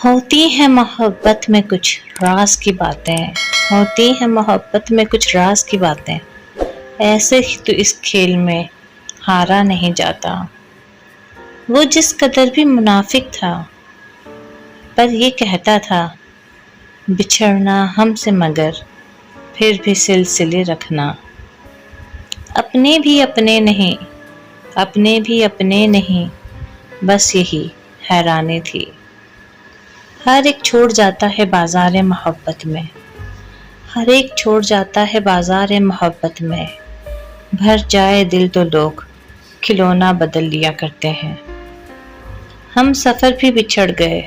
ہوتی ہیں محبت میں کچھ راز کی باتیں، ہوتی ہیں محبت میں کچھ راز کی باتیں، ایسے ہی تو اس کھیل میں ہارا نہیں جاتا۔ وہ جس قدر بھی منافق تھا، پر یہ کہتا تھا بچھڑنا ہم سے مگر پھر بھی سلسلے رکھنا۔ اپنے بھی اپنے نہیں، اپنے بھی اپنے نہیں، بس یہی حیرانی تھی۔ ہر ایک چھوڑ جاتا ہے بازار محبت میں، ہر ایک چھوڑ جاتا ہے بازار محبت میں، بھر جائے دل تو لوگ کھلونا بدل لیا کرتے ہیں۔ ہم سفر بھی بچھڑ گئے،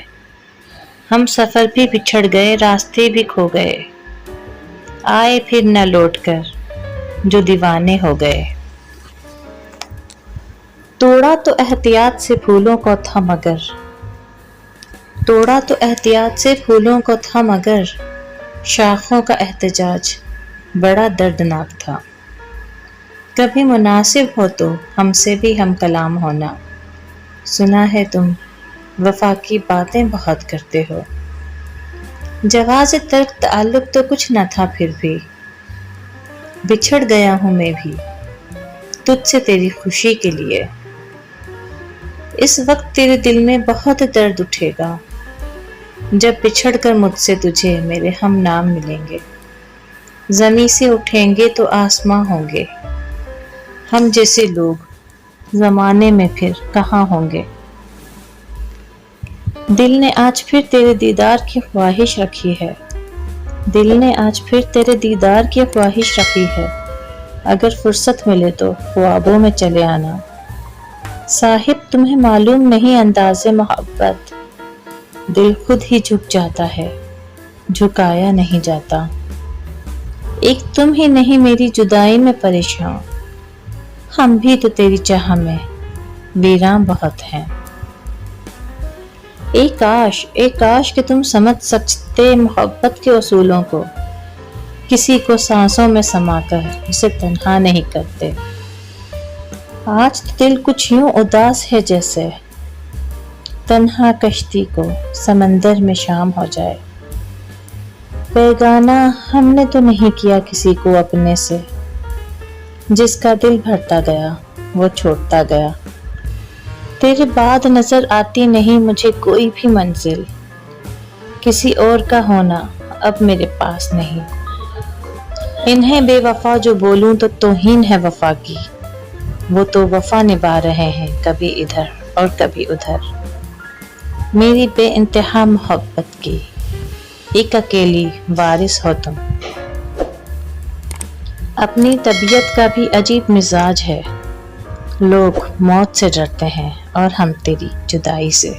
ہم سفر بھی بچھڑ گئے، راستے بھی کھو گئے، آئے پھر نہ لوٹ کر جو دیوانے ہو گئے۔ توڑا تو احتیاط سے پھولوں کو تھا مگر، توڑا تو احتیاط سے پھولوں کو تھا مگر، شاخوں کا احتجاج بڑا دردناک تھا۔ کبھی مناسب ہو تو ہم سے بھی ہم کلام ہونا، سنا ہے تم وفا کی باتیں بہت کرتے ہو۔ جواز ترک تعلق تو کچھ نہ تھا پھر بھی، بچھڑ گیا ہوں میں بھی تجھ سے تیری خوشی کے لیے۔ اس وقت تیرے دل میں بہت درد اٹھے گا، جب بچھڑ کر مجھ سے تجھے میرے ہم نام ملیں گے۔ زمیں سے اٹھیں گے تو آسماں ہوں گے، ہم جیسے لوگ زمانے میں پھر کہاں ہوں گے۔ دل نے آج پھر تیرے دیدار کی خواہش رکھی ہے، دل نے آج پھر تیرے دیدار کی خواہش رکھی ہے، اگر فرصت ملے تو خوابوں میں چلے آنا۔ صاحب تمہیں معلوم نہیں انداز محبت، دل خود ہی جھک جاتا ہے، جھکایا نہیں جاتا۔ ایک تم ہی نہیں میری جدائی میں پریشان، ہم بھی تو تیری چاہ میں ویراں بہت ہیں۔ اے کاش کہ تم سمجھ سکتے محبت کے اصولوں کو، کسی کو سانسوں میں سما کر اسے تنہا نہیں کرتے۔ آج تو دل کچھ یوں اداس ہے جیسے تنہا کشتی کو سمندر میں شام ہو جائے۔ بیگانہ ہم نے تو نہیں کیا کسی کو اپنے سے، جس کا دل بھرتا گیا وہ چھوڑتا گیا۔ تیرے بعد نظر آتی نہیں مجھے کوئی بھی منزل، کسی اور کا ہونا اب میرے پاس نہیں۔ انہیں بے وفا جو بولوں تو توہین ہے وفا کی، وہ تو وفا نبھا رہے ہیں کبھی ادھر اور کبھی ادھر۔ میری بے انتہا محبت کی ایک اکیلی وارث ہو تم۔ اپنی طبیعت کا بھی عجیب مزاج ہے، لوگ موت سے ڈرتے ہیں اور ہم تیری جدائی سے۔